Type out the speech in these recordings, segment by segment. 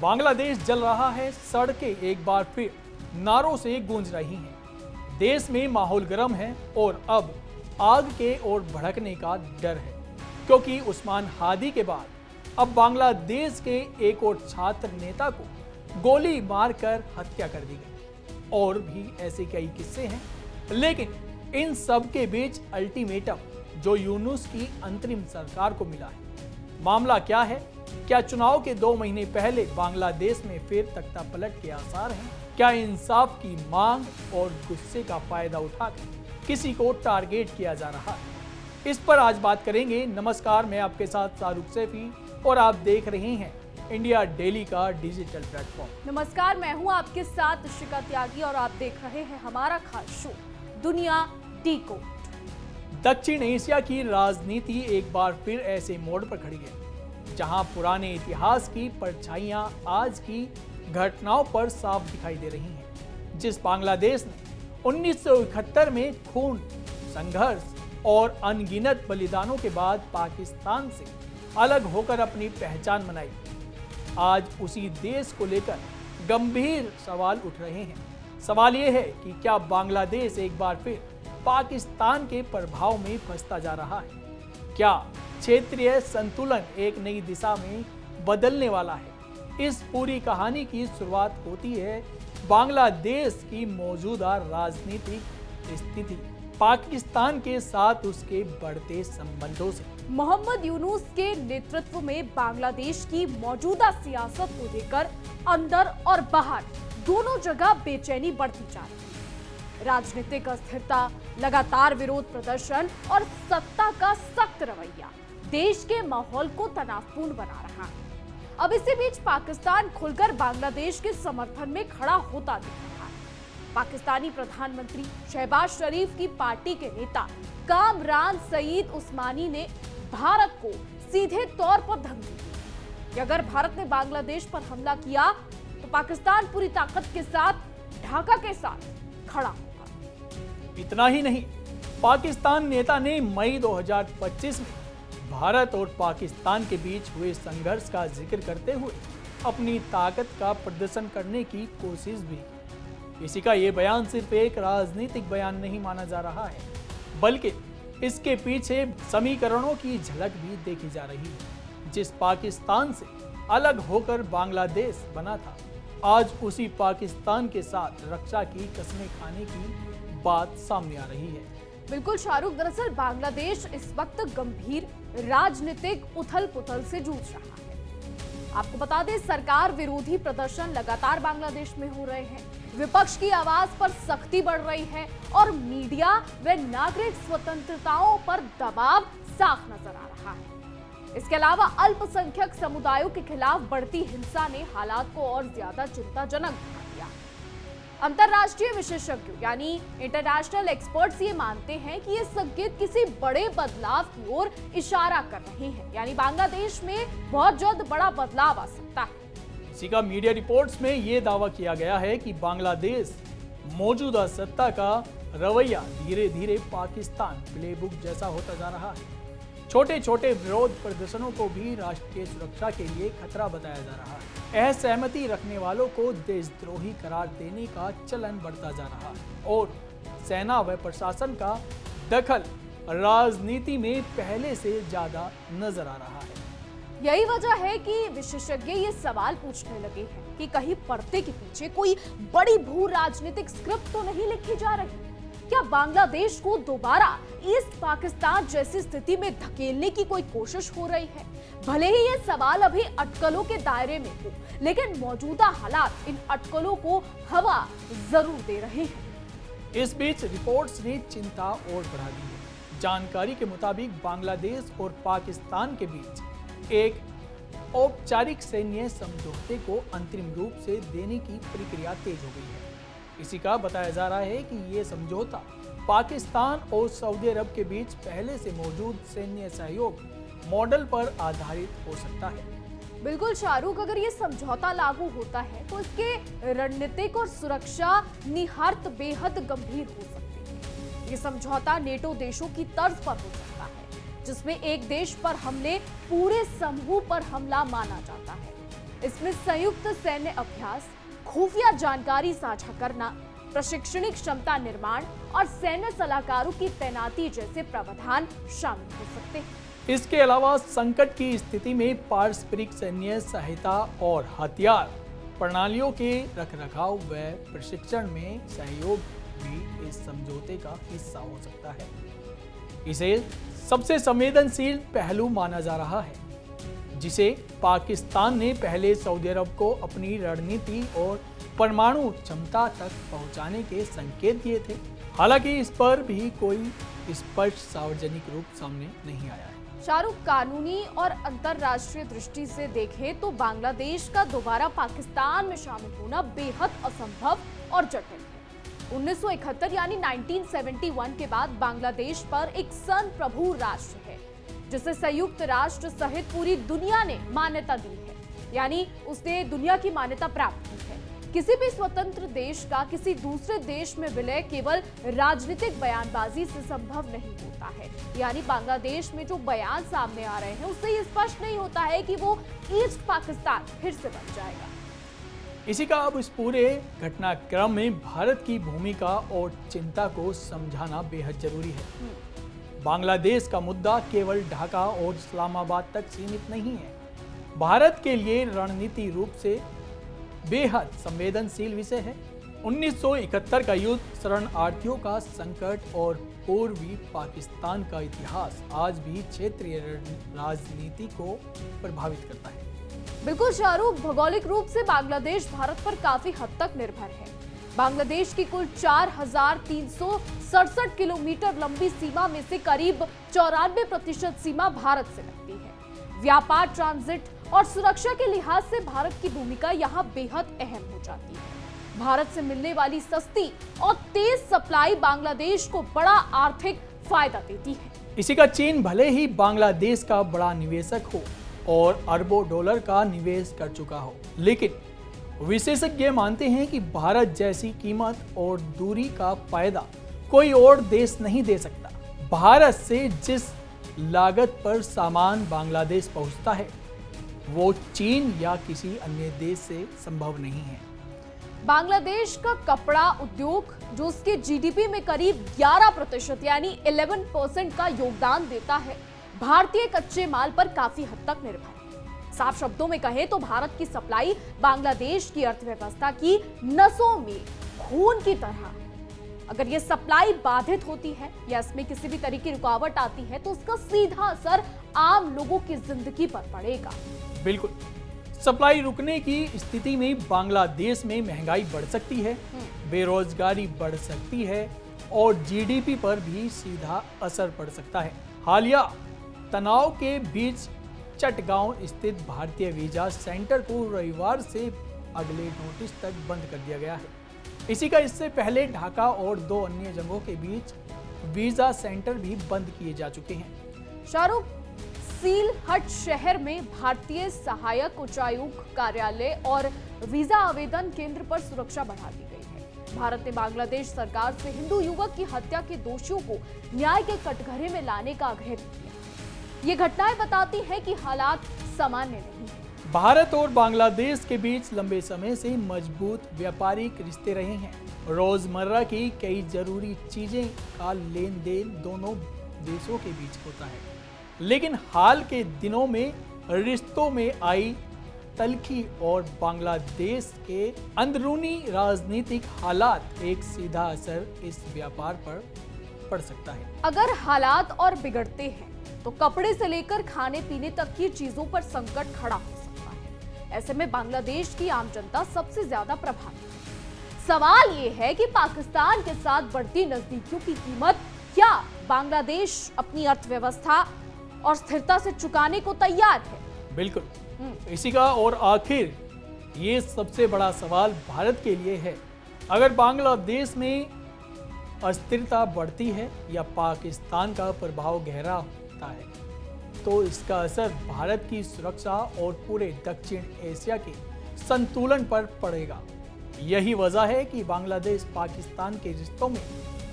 बांग्लादेश जल रहा है, सड़कें एक बार फिर नारों से गूंज रही हैं। देश में माहौल गर्म है और अब आग के ओर भड़कने का डर है, क्योंकि उस्मान हादी के बाद अब बांग्लादेश के एक और छात्र नेता को गोली मारकर हत्या कर दी गई। और भी ऐसे कई किस्से हैं, लेकिन इन सब के बीच अल्टीमेटम जो यूनुस की अंतरिम सरकार को मिला है, मामला क्या है? क्या चुनाव के 2 महीने पहले बांग्लादेश में फिर तख्ता पलट के आसार हैं? क्या इंसाफ की मांग और गुस्से का फायदा उठाकर किसी को टारगेट किया जा रहा है? इस पर आज बात करेंगे। नमस्कार, मैं आपके साथ शाहरुख सैफी और आप देख रहे हैं इंडिया डेली का डिजिटल प्लेटफॉर्म। नमस्कार, मैं हूं आपके साथ शिका त्यागी और आप देख रहे हैं हमारा खास शो दुनिया डीकोड। दक्षिण एशिया की राजनीति एक बार फिर ऐसे मोड़ पर खड़ी है जहां पुराने इतिहास की परछाइयां आज की घटनाओं पर साफ दिखाई दे रही हैं। जिस बांग्लादेश ने 1971 में खून, संघर्ष और अनगिनत बलिदानों के बाद पाकिस्तान से अलग होकर अपनी पहचान बनाई, आज उसी देश को लेकर गंभीर सवाल उठ रहे हैं। सवाल यह है कि क्या बांग्लादेश एक बार फिर पाकिस्तान के प्रभाव में फंसता जा रहा है? क्या क्षेत्रीय संतुलन एक नई दिशा में बदलने वाला है? इस पूरी कहानी की शुरुआत होती है बांग्लादेश की मौजूदा राजनीतिक स्थिति, पाकिस्तान के साथ उसके बढ़ते संबंधों से। मोहम्मद यूनुस के नेतृत्व में बांग्लादेश की मौजूदा सियासत को लेकर अंदर और बाहर दोनों जगह बेचैनी बढ़ती जा रही है। राजनीतिक अस्थिरता, लगातार विरोध प्रदर्शन और सत्ता का सख्त रवैया देश के माहौल को तनावपूर्ण बना रहा है। अब इसी बीच पाकिस्तान खुलकर बांग्लादेश के समर्थन में खड़ा होता दिख रहा है। पाकिस्तानी प्रधानमंत्री शहबाज शरीफ की पार्टी के नेता कामरान सईद उस्मानी ने भारत को सीधे तौर पर धमकी दी कि अगर भारत ने बांग्लादेश पर हमला किया तो पाकिस्तान पूरी ताकत के साथ ढाका के साथ खड़ा होगा। इतना ही नहीं, पाकिस्तान नेता ने मई 2025 में भारत और पाकिस्तान के बीच हुए संघर्ष का जिक्र करते हुए अपनी ताकत का प्रदर्शन करने की कोशिश भी की। इसी का ये बयान सिर्फ एक राजनीतिक बयान नहीं माना जा रहा है, बल्कि इसके पीछे समीकरणों की झलक भी देखी जा रही है। जिस पाकिस्तान से अलग होकर बांग्लादेश बना था, आज उसी पाकिस्तान के साथ रक्षा की कस्में खाने की बात सामने आ रही है। बिल्कुल शाहरुख, दरअसल बांग्लादेश इस वक्त गंभीर राजनीतिक उथल पुथल से जूझ रहा है। आपको बता दें, सरकार विरोधी प्रदर्शन लगातार बांग्लादेश में हो रहे हैं, विपक्ष की आवाज पर सख्ती बढ़ रही है और मीडिया व नागरिक स्वतंत्रताओं पर दबाव साफ नजर आ रहा है। इसके अलावा अल्पसंख्यक समुदायों के खिलाफ बढ़ती हिंसा ने हालात को और ज्यादा चिंताजनक बना दिया। अंतर्राष्ट्रीय विशेषज्ञों यानी इंटरनेशनल एक्सपर्ट्स ये मानते हैं कि ये संकेत किसी बड़े बदलाव की ओर इशारा कर रहे हैं, यानी बांग्लादेश में बहुत जल्द बड़ा बदलाव आ सकता है। इसी का मीडिया रिपोर्ट्स में ये दावा किया गया है कि बांग्लादेश मौजूदा सत्ता का रवैया धीरे धीरे पाकिस्तान प्लेबुक जैसा होता जा रहा है। छोटे छोटे विरोध प्रदर्शनों को भी राष्ट्रीय सुरक्षा के लिए खतरा बताया जा रहा है। असहमति रखने वालों को देशद्रोही करार देने का चलन बढ़ता जा रहा है और सेना व प्रशासन का दखल राजनीति में पहले से ज्यादा नजर आ रहा है। यही वजह है कि विशेषज्ञ ये सवाल पूछने लगे हैं कि कहीं पर्दे के पीछे कोई बड़ी भू राजनीतिक स्क्रिप्ट तो नहीं लिखी जा रही? क्या बांग्लादेश को दोबारा ईस्ट पाकिस्तान जैसी स्थिति में धकेलने की कोई कोशिश हो रही है? भले ही ये सवाल अभी अटकलों के दायरे में हो, लेकिन मौजूदा हालात इन अटकलों को हवा जरूर दे रहे हैं। इस बीच रिपोर्ट्स ने चिंता और बढ़ा दी है। जानकारी के मुताबिक बांग्लादेश और पाकिस्तान के बीच एक औपचारिक सैन्य समझौते को अंतरिम रूप से देने की प्रक्रिया तेज हो गई है। इसी का बताया जा रहा है कि ये समझौता पाकिस्तान और सऊदी अरब के बीच पहले से मौजूद सैन्य सहयोग मॉडल पर आधारित हो सकता है। बिल्कुल शाहरुख, अगर ये समझौता लागू होता है तो इसके रणनीतिक और सुरक्षा निहितार्थ बेहद गंभीर हो सकते हैं। ये समझौता नेटो देशों की तर्ज पर हो सकता है, जिसमें एक देश पर हमले पूरे समूह पर हमला माना जाता है। इसमें संयुक्त सैन्य अभ्यास, खुफिया जानकारी साझा करना, प्रशिक्षणिक क्षमता निर्माण और सैन्य सलाहकारों की तैनाती जैसे प्रावधान शामिल हो सकते हैं। इसके अलावा संकट की स्थिति में पारस्परिक सैन्य सहायता और हथियार प्रणालियों के रखरखाव व प्रशिक्षण में सहयोग भी इस समझौते का हिस्सा हो सकता है। इसे सबसे संवेदनशील पहलू माना जा रहा है, जिसे पाकिस्तान ने पहले सऊदी अरब को अपनी रणनीति और परमाणु क्षमता तक पहुंचाने के संकेत दिए थे। हालांकि इस पर भी कोई स्पष्ट सार्वजनिक रूप सामने नहीं आया है। शाहरुख, कानूनी और अंतरराष्ट्रीय दृष्टि से देखें तो बांग्लादेश का दोबारा पाकिस्तान में शामिल होना बेहद असंभव और जटिल है। 1971 यानी 1971 के बाद बांग्लादेश पर एक संप्रभु राष्ट्र है, जिसे संयुक्त राष्ट्र सहित पूरी दुनिया ने मान्यता दी है, यानी उसने दुनिया की मान्यता प्राप्त की है। किसी भी स्वतंत्र देश का किसी दूसरे देश में विलय केवल राजनीतिक बयानबाजी से संभव नहीं होता है। यानी बांग्लादेश में जो बयान सामने आ रहे हैं उससे ये स्पष्ट नहीं होता है कि वो ईस्ट पाकिस्तान फिर से बन जाएगा। इसी का अब इस पूरे घटनाक्रम में भारत की भूमिका और चिंता को समझाना बेहद जरूरी है। बांग्लादेश का मुद्दा केवल ढाका और इस्लामाबाद तक सीमित नहीं है। भारत के लिए रणनीति रूप से बेहद संवेदनशील विषय है। 1971 का युद्ध, शरणार्थियों का संकट और पूर्वी पाकिस्तान का इतिहास आज भी क्षेत्रीय राजनीति को प्रभावित करता है। बिल्कुल शाहरुख, भौगोलिक रूप से बांग्लादेश भारत पर काफी हद तक निर्भर है। बांग्लादेश की कुल 4,367 किलोमीटर लंबी सीमा में से करीब 94% सीमा भारत से लगती है। व्यापार, ट्रांजिट और सुरक्षा के लिहाज से भारत की भूमिका यहाँ बेहद अहम हो जाती है। भारत से मिलने वाली सस्ती और तेज सप्लाई बांग्लादेश को बड़ा आर्थिक फायदा देती है। इसी का चीन भले ही बांग्लादेश का बड़ा निवेशक हो और अरबों डॉलर का निवेश कर चुका हो, लेकिन विशेषज्ञ मानते हैं कि भारत जैसी कीमत और दूरी का फायदा कोई और देश नहीं दे सकता। भारत से जिस लागत पर सामान बांग्लादेश पहुंचता है वो चीन या किसी अन्य देश से संभव नहीं है। बांग्लादेश का कपड़ा उद्योग, जो उसके जीडीपी में करीब 11% यानी 11% का योगदान देता है, भारतीय कच्चे माल पर काफी हद तक निर्भर है। साफ शब्दों में कहें तो भारत की सप्लाई बांग्लादेश की अर्थव्यवस्था की नसों में खून की तरह है। अगर ये सप्लाई बाधित होती है या इसमें किसी भी तरह की रुकावट आती है तो उसका सीधा असर आम लोगों की जिंदगी पर पड़ेगा। बिल्कुल, सप्लाई रुकने की स्थिति में बांग्लादेश में महंगाई बढ़ सकती है, बेरोजगारी बढ़ सकती है और जीडीपी पर भी सीधा असर पड़ सकता है। हालिया तनाव के बीच चटगांव स्थित भारतीय वीजा सेंटर को रविवार से अगले नोटिस तक बंद कर दिया गया है। इसी का इससे पहले ढाका और 2 अन्य जगहों के बीच वीजा सेंटर भी बंद किए जा चुके हैं। शाहरुख, सीलहट शहर में भारतीय सहायक उच्चायुक्त कार्यालय और वीजा आवेदन केंद्र पर सुरक्षा बढ़ा दी गई है। भारत ने बांग्लादेश सरकार से हिंदू युवक की हत्या के दोषियों को न्याय के कटघरे में लाने का आग्रह किया। ये घटनाएं बताती हैं कि हालात सामान्य नहीं है। भारत और बांग्लादेश के बीच लंबे समय से मजबूत व्यापारिक रिश्ते रहे हैं। रोजमर्रा की कई जरूरी चीजें का लेन देन दोनों देशों के बीच होता है, लेकिन हाल के दिनों में रिश्तों में आई तल्खी और बांग्लादेश के अंदरूनी राजनीतिक हालात एक सीधा असर इस व्यापार पर पड़ सकता है। अगर हालात और बिगड़ते हैं तो कपड़े से लेकर खाने पीने तक की चीजों पर संकट खड़ा हो सकता है। ऐसे में बांग्लादेश की आम जनता सबसे ज्यादा प्रभावित है। सवाल ये है कि पाकिस्तान के साथ बढ़ती नजदीकियों की कीमत क्या बांग्लादेश अपनी अर्थव्यवस्था और स्थिरता से चुकाने को तैयार है? बिल्कुल, इसी का और आखिर ये सबसे बड़ा सवाल भारत के लिए है। अगर बांग्लादेश में अस्थिरता बढ़ती है या पाकिस्तान का प्रभाव गहरा होता है तो इसका असर भारत की सुरक्षा और पूरे दक्षिण एशिया के संतुलन पर पड़ेगा। यही वजह है कि बांग्लादेश पाकिस्तान के रिश्तों में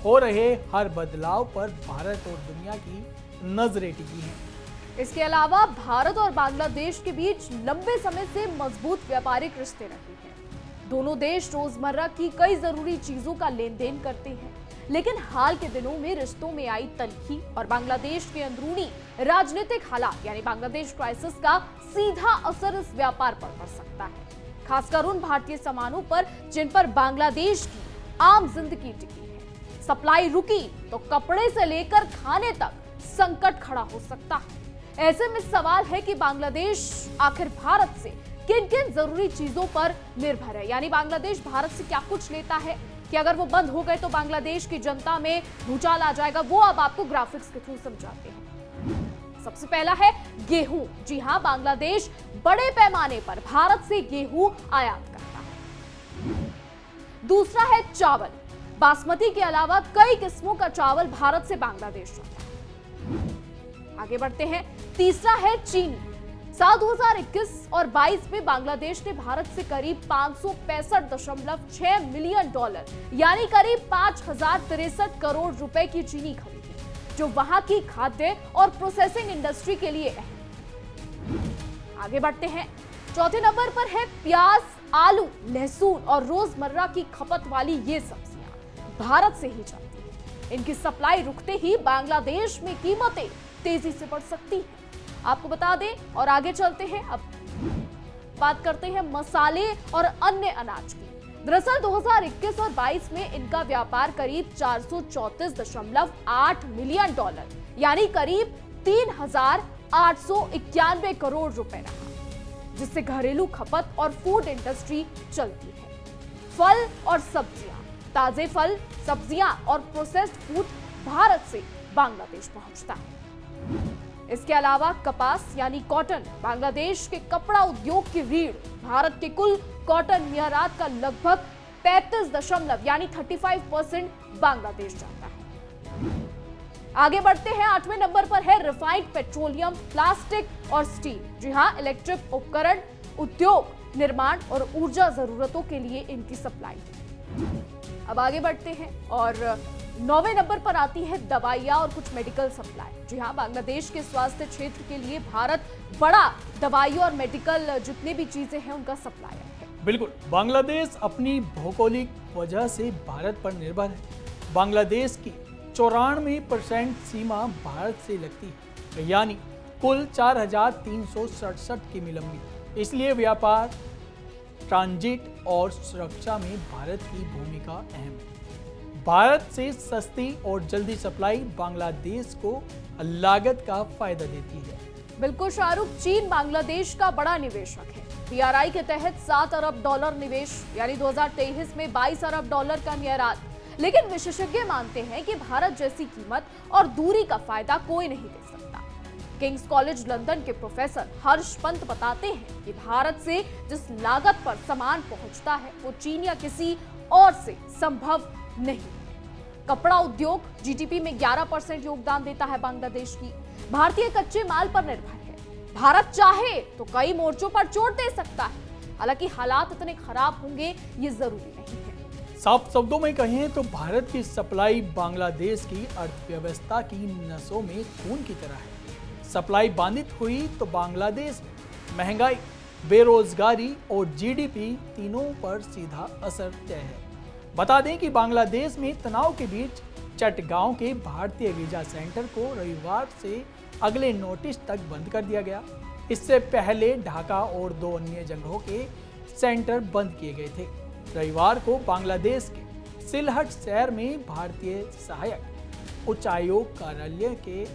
हो रहे हर बदलाव पर भारत और दुनिया की नजरें टिकी हैं। इसके अलावा भारत और बांग्लादेश के बीच लंबे समय से मजबूत व्यापारिक रिश्ते रहे हैं। दोनों देश रोजमर्रा की कई जरूरी चीजों का लेन देन करते हैं, लेकिन हाल के दिनों में रिश्तों में आई तल्खी और बांग्लादेश के अंदरूनी राजनीतिक हालात यानी बांग्लादेश क्राइसिस का सीधा असर इस व्यापार पर पड़ सकता है, खासकर उन भारतीय सामानों पर जिन पर बांग्लादेश की आम जिंदगी टिकी है। सप्लाई रुकी तो कपड़े से लेकर खाने तक संकट खड़ा हो सकता है। ऐसे में सवाल है कि बांग्लादेश आखिर भारत से किन किन जरूरी चीजों पर निर्भर है, यानी बांग्लादेश भारत से क्या कुछ लेता है कि अगर वो बंद हो गए तो बांग्लादेश की जनता में भूचाल आ जाएगा। वो अब आपको ग्राफिक्स के थ्रू समझाते हैं। सबसे पहला है गेहूं। जी हां, बांग्लादेश बड़े पैमाने पर भारत से गेहूं आयात करता है। दूसरा है चावल। बासमती के अलावा कई किस्मों का चावल भारत से बांग्लादेश जाता है। आगे बढ़ते हैं। तीसरा है चीनी। साल 2021 और 22 में बांग्लादेश ने भारत से करीब 565.6 मिलियन डॉलर यानी करीब 5063 करोड़ रुपए की चीनी खरीदी, जो वहां की खाद्य और प्रोसेसिंग इंडस्ट्री के लिए है। आगे बढ़ते हैं। चौथे नंबर पर है प्याज, आलू, लहसुन और रोजमर्रा की खपत वाली ये सब्जियां भारत से ही जाती हैं। इनकी सप्लाई रुकते ही बांग्लादेश में कीमतें तेजी से बढ़ सकती हैं। आपको बता दें और आगे चलते हैं। अब बात करते हैं मसाले और अन्य अनाज की। दरअसल 2021 और 22 में इनका व्यापार करीब 434.8 मिलियन डॉलर यानी करीब 3891 करोड़ रुपए रहा, जिससे घरेलू खपत और फूड इंडस्ट्री चलती है। फल और सब्जियां, ताजे फल, सब्जियां और प्रोसेस्ड फूड भारत से बांग्लादेश पहुंचता है। इसके अलावा कपास यानी कॉटन, बांग्लादेश के कपड़ा उद्योग की रीढ़, भारत के कुल कॉटन निर्यात का लगभग 35 यानी 35% बांग्लादेश जाता है। आगे बढ़ते हैं। 8वें नंबर पर है रिफाइंड पेट्रोलियम, प्लास्टिक और स्टील। जी हां, इलेक्ट्रिक उपकरण, उद्योग, निर्माण और ऊर्जा जरूरतों के लिए इनकी सप्लाई। अब आगे बढ़ते हैं और 9वें नंबर पर आती है दवाइयां और कुछ मेडिकल सप्लाई। जी हां, बांग्लादेश के स्वास्थ्य क्षेत्र के लिए भारत बड़ा दवाइयों और मेडिकल जितनी भी चीजें हैं उनका सप्लायर है। बिल्कुल, बांग्लादेश अपनी भौगोलिक वजह से भारत पर निर्भर है। बांग्लादेश की 94% सीमा भारत से लगती है, यानी कुल 4367 किमी लंबी। इसलिए व्यापार, ट्रांजिट और सुरक्षा में भारत की भूमिका अहम है। भारत से सस्ती और जल्दी सप्लाई बांग्लादेश को लागत का फायदा देती है। बिल्कुल शाहरुख, चीन बांग्लादेश का बड़ा निवेशक है। पीआरआई के तहत 7 अरब डॉलर निवेश यानी 2023 में 22 अरब डॉलर का निर्यात। लेकिन विशेषज्ञ मानते हैं कि भारत जैसी कीमत और दूरी का फायदा कोई नहीं दे सकता। किंग्स कॉलेज लंदन के प्रोफेसर हर्ष पंत बताते हैं कि भारत से जिस लागत पर सामान पहुंचता है वो चीन या किसी और से संभव नहीं। कपड़ा उद्योग जीडीपी में 11% योगदान देता है बांग्लादेश की। भारतीय कच्चे माल पर निर्भर है। भारत चाहे तो कई मोर्चों पर चोट दे सकता है, हालांकि हालात इतने खराब होंगे ये जरूरी नहीं है। साफ शब्दों में कहें तो भारत की सप्लाई बांग्लादेश की अर्थव्यवस्था की नसों में खून की तरह है। सप्लाई बाधित हुई तो बांग्लादेश में महंगाई, बेरोजगारी और जीडीपी तीनों पर सीधा असर तय है। बता दें कि बांग्लादेश में तनाव के बीच चटगांव के भारतीय वीजा सेंटर को रविवार से अगले नोटिस तक बंद कर दिया गया। इससे पहले ढाका और 2 अन्य जगहों के सेंटर बंद किए गए थे। रविवार को बांग्लादेश के सिलहट शहर में भारतीय सहायक उच्चायोग कार्यालय के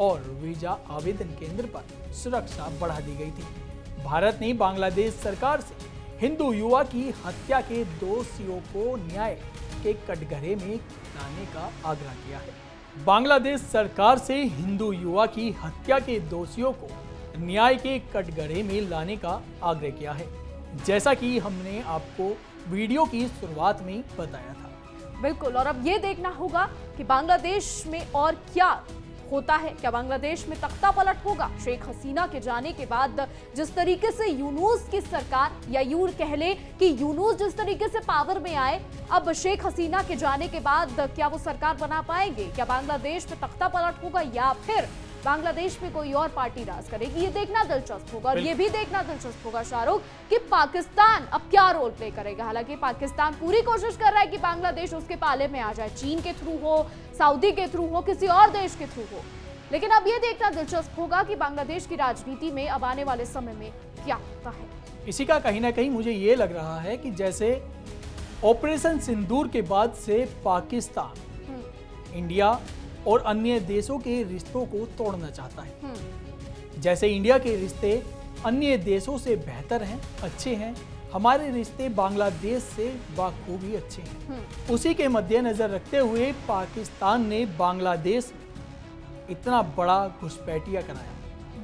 और वीजा आवेदन केंद्र पर सुरक्षा बढ़ा दी गई थी। भारत ने बांग्लादेश सरकार से हिंदू युवा की हत्या के दोषियों को न्याय के कटघरे में लाने का आग्रह किया है। बांग्लादेश सरकार से हिंदू युवा की हत्या के दोषियों को न्याय के कटघरे में लाने का आग्रह किया है, जैसा कि हमने आपको वीडियो की शुरुआत में बताया था। बिल्कुल, और अब ये देखना होगा कि बांग्लादेश में और क्या होता है। क्या बांग्लादेश में तख्ता पलट होगा? शेख हसीना के जाने के बाद जिस तरीके से यूनूस की सरकार, या यूं कह ले कि यूनूस जिस तरीके से पावर में आए, अब शेख हसीना के जाने के बाद क्या वो सरकार बना पाएंगे? क्या बांग्लादेश में तख्ता पलट होगा या फिर बांग्लादेश में कोई और पार्टी राज करेगी, ये देखना दिलचस्प होगा। और ये भी देखना दिलचस्प होगा शाहरुख कि पाकिस्तान अब क्या रोल प्ले करेगा। हालांकि पाकिस्तान पूरी कोशिश कर रहा है कि बांग्लादेश उसके पाले में आ जाए, चीन के थ्रू हो, सऊदी के थ्रू हो, किसी और देश के थ्रू हो। लेकिन अब ये देखना दिलचस्प होगा कि बांग्लादेश की राजनीति में अब आने वाले समय में क्या होता है। इसी का कहीं ना कहीं मुझे ये लग रहा है कि जैसे ऑपरेशन सिंदूर के बाद से पाकिस्तान इंडिया और अन्य देशों के रिश्तों को तोड़ना चाहता है। जैसे इंडिया के रिश्ते अन्य देशों से बेहतर हैं, अच्छे हैं, हमारे रिश्ते बांग्लादेश से बाखूबी अच्छे हैं। उसी के मद्देनजर रखते हुए पाकिस्तान ने बांग्लादेश में इतना बड़ा घुसपैठिया कराया।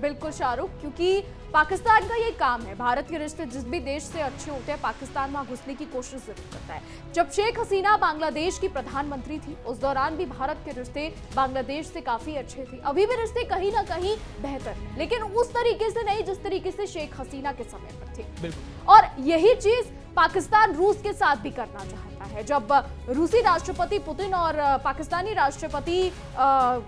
बिल्कुल शाहरुख, क्योंकि पाकिस्तान का ये काम है, भारत के रिश्ते जिस भी देश से अच्छे होते हैं पाकिस्तान वहां घुसने की कोशिश जरूर करता है। जब शेख हसीना बांग्लादेश की प्रधानमंत्री थी उस दौरान भी भारत के रिश्ते बांग्लादेश से काफी अच्छे थे, अभी भी रिश्ते कहीं ना कहीं बेहतर, लेकिन उस तरीके से नहीं जिस तरीके से शेख हसीना के समय पर थे। बिल्कुल। और यही चीज पाकिस्तान रूस के साथ भी करना चाहता है। जब रूसी राष्ट्रपति पुतिन और पाकिस्तानी राष्ट्रपति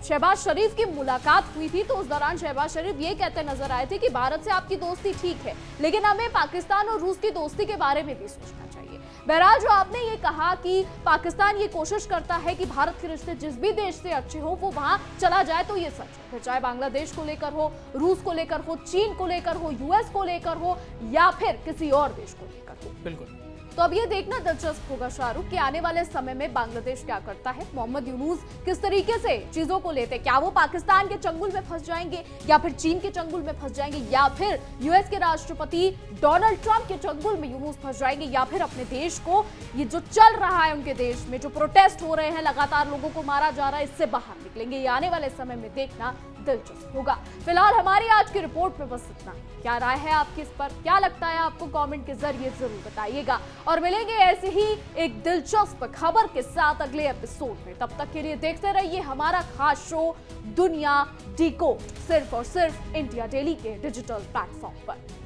शहबाज शरीफ की मुलाकात हुई थी तो उस दौरान शहबाज शरीफ ये कहते नजर आए थे कि भारत से आपकी दोस्ती ठीक है, लेकिन हमें पाकिस्तान और रूस की दोस्ती के बारे में भी सोचना चाहिए। बहरहाल जो आपने ये कहा कि पाकिस्तान ये कोशिश करता है कि भारत के रिश्ते जिस भी देश से अच्छे हो वो वहां चला जाए, तो ये सच है, फिर चाहे बांग्लादेश को लेकर हो, रूस को लेकर हो, चीन को लेकर हो, यूएस को लेकर हो या फिर किसी और देश को लेकर हो। बिल्कुल। तो अब ये देखना दिलचस्प होगा शाहरुख कि आने वाले समय में बांग्लादेश क्या करता है, मोहम्मद यूनुस किस तरीके से चीजों को लेते, क्या वो पाकिस्तान के चंगुल में फंस जाएंगे या फिर चीन के चंगुल में फंस जाएंगे या फिर यूएस के राष्ट्रपति डोनाल्ड ट्रंप के चंगुल में यूनुस फंस जाएंगे या फिर अपने देश को, ये जो चल रहा है उनके देश में जो प्रोटेस्ट हो रहे हैं, लगातार लोगों को मारा जा रहा है, इससे बाहर निकलेंगे। ये आने वाले समय में देखना दिलचस्प होगा। फिलहाल हमारी आज की रिपोर्ट में बस इतना। क्या राय है आपकी इस पर, क्या लगता है आपको, कमेंट के जरिए जरूर बताइएगा और मिलेंगे ऐसे ही एक दिलचस्प खबर के साथ अगले एपिसोड में। तब तक के लिए देखते रहिए हमारा खास शो दुनिया डिकोड, सिर्फ और सिर्फ इंडिया डेली के डिजिटल प्लेटफॉर्म पर।